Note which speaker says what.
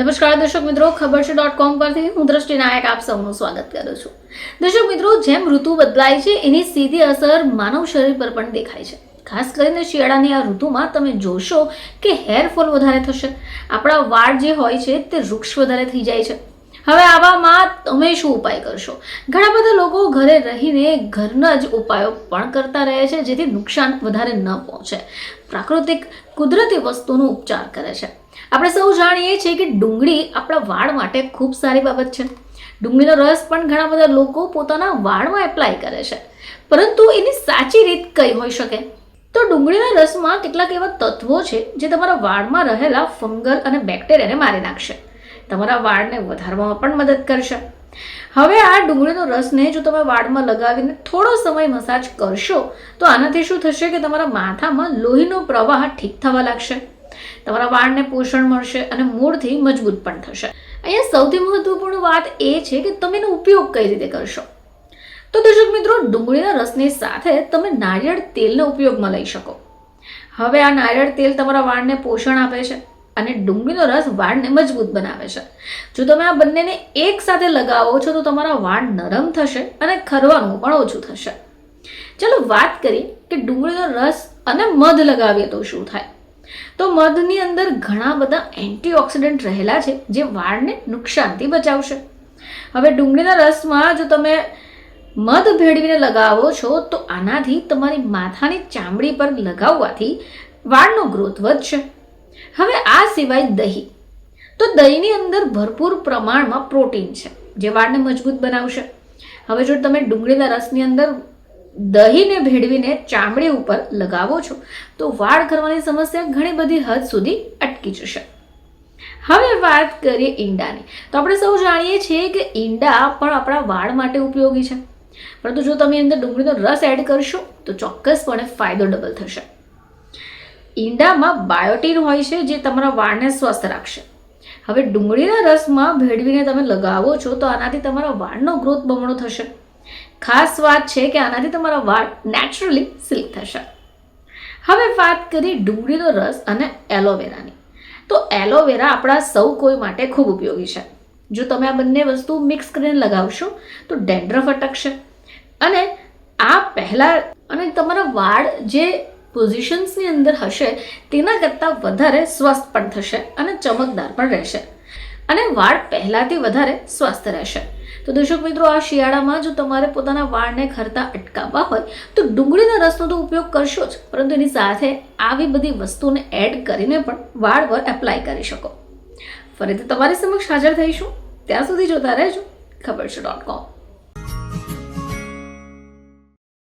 Speaker 1: નમસ્કાર દર્શક મિત્રો, ખબર છે .com પરથી હું દ્રષ્ટિ નાયક આપ સૌનું સ્વાગત કરું છું. દર્શક મિત્રો, જેમ ઋતુ બદલાય છે એની સીધી અસર માનવ શરીર પર પણ દેખાય છે. ખાસ કરીને શિયાળાની આ ઋતુમાં તમે જોશો કે હેરફોલ વધારે થશે. આપણા વાળ જે હોય છે તે વૃક્ષ વધારે થઈ જાય છે. હવે આવામાં તમે શું ઉપાય કરશો? ઘણા બધા લોકો ઘરે રહીને ઘરના જ ઉપાયો પણ કરતા રહે છે, જેથી નુકસાન વધારે ન પહોંચે. પ્રાકૃતિક કુદરતી વસ્તુનો ઉપચાર કરે છે. આપણે સૌ જાણીએ છીએ કે ડુંગળી આપણા વાળ માટે ખૂબ સારી બાબત છે. ડુંગળીનો રસ પણ ઘણા બધા લોકો પોતાના વાળમાં એપ્લાય કરે છે, પરંતુ એની સાચી રીત કઈ હોઈ શકે? તો ડુંગળીના રસમાં કેટલાક એવા તત્વો છે જે તમારા વાળમાં રહેલા ફંગલ અને બેક્ટેરિયાને મારી નાખશે, તમારા વાળને વધારવામાં પણ મદદ કરશે. હવે આ ડુંગળીનો રસને જો તમે વાળમાં લગાવીને થોડો સમય મસાજ કરશો તો આનાથી શું થશે કે તમારા માથામાં લોહીનો પ્રવાહ ઠીક થવા લાગશે, તમારા વાળને પોષણ મળશે અને મૂળથી મજબૂત પણ થશે. અહીંયા સૌથી મહત્વપૂર્ણ વાત એ છે કે તમે એનો ઉપયોગ કઈ રીતે કરશો. તો દર્શક મિત્રો, ડુંગળીના રસની સાથે તમે નારિયેળ તેલનો ઉપયોગમાં લઈ શકો. હવે આ નારિયેળ તેલ તમારા વાળને પોષણ આપે છે અને ડુંગળીનો રસ વાળને મજબૂત બનાવે છે. જો તમે આ બંનેને એક સાથે લગાવો છો તો તમારા વાળ નરમ થશે અને ખરવાનું પણ ઓછું થશે. ચાલો વાત કરીએ કે ડુંગળીનો રસ અને મધ લગાવીએ તો શું થાય. તો મધની અંદર ઘણા બધા એન્ટીઓક્સિડન્ટ રહેલા છે જે વાળને નુકસાનથી બચાવશે. હવે ડુંગળીના રસમાં જો તમે મધ ભેળવીને લગાવો છો તો આનાથી તમારી માથાની ચામડી પર લગાવવાથી વાળનો ગ્રોથ વધશે. હવે આ સિવાય દહીં, તો દહીંની અંદર ભરપૂર પ્રમાણમાં પ્રોટીન છે જે વાળને મજબૂત બનાવશે. હવે જો તમે ડુંગળીના રસની અંદર દહીંને ભેળવીને ચામડી ઉપર લગાવો છો તો વાળ ખરવાની સમસ્યા ઘણી બધી હદ સુધી અટકી જશે. હવે વાત કરીએ ઈંડાની, તો આપણે સૌ જાણીએ છીએ કે ઈંડા પણ આપણા વાળ માટે ઉપયોગી છે, પરંતુ જો તમે અંદર ડુંગળીનો રસ એડ કરશો તો ચોક્કસપણે ફાયદો ડબલ થશે. ઈંડામાં બાયોટીન હોય છે જે તમારા વાળને સ્વસ્થ રાખશે. હવે ડુંગળીના રસમાં ભેળવીને તમે લગાવો છો તો આનાથી તમારા વાળનો ગ્રોથ બમણો થશે. ખાસ વાત છે કે આનાથી તમારા વાળ નેચરલી સિલ્ક થશે. હવે વાત કરીએ ડુંગળીનો રસ અને એલોવેરાની, તો એલોવેરા આપણા સૌ કોઈ માટે ખૂબ ઉપયોગી છે. જો તમે આ બંને વસ્તુ મિક્સ કરીને લગાવશો તો ડેન્ડ્રફ અટકશે અને આ પહેલા અને તમારા વાળ જે પોઝિશન્સની અંદર હશે તેના કરતાં વધારે સ્વસ્થ પણ થશે અને ચમકદાર પણ રહેશે અને વાળ પહેલાંથી વધારે સ્વસ્થ રહેશે. તો દર્શક મિત્રો, આ શિયાળામાં જો તમારે પોતાના વાળને ખરતા અટકાવવા હોય તો ડુંગળીના રસનો તો ઉપયોગ કરશો જ, પરંતુ એની સાથે આવી બધી વસ્તુને એડ કરીને પણ વાળ પર એપ્લાય કરી શકો. ફરીથી તમારી સમક્ષ હાજર થઈશું, ત્યાં સુધી જોતા રહેજો ખબર છે .com.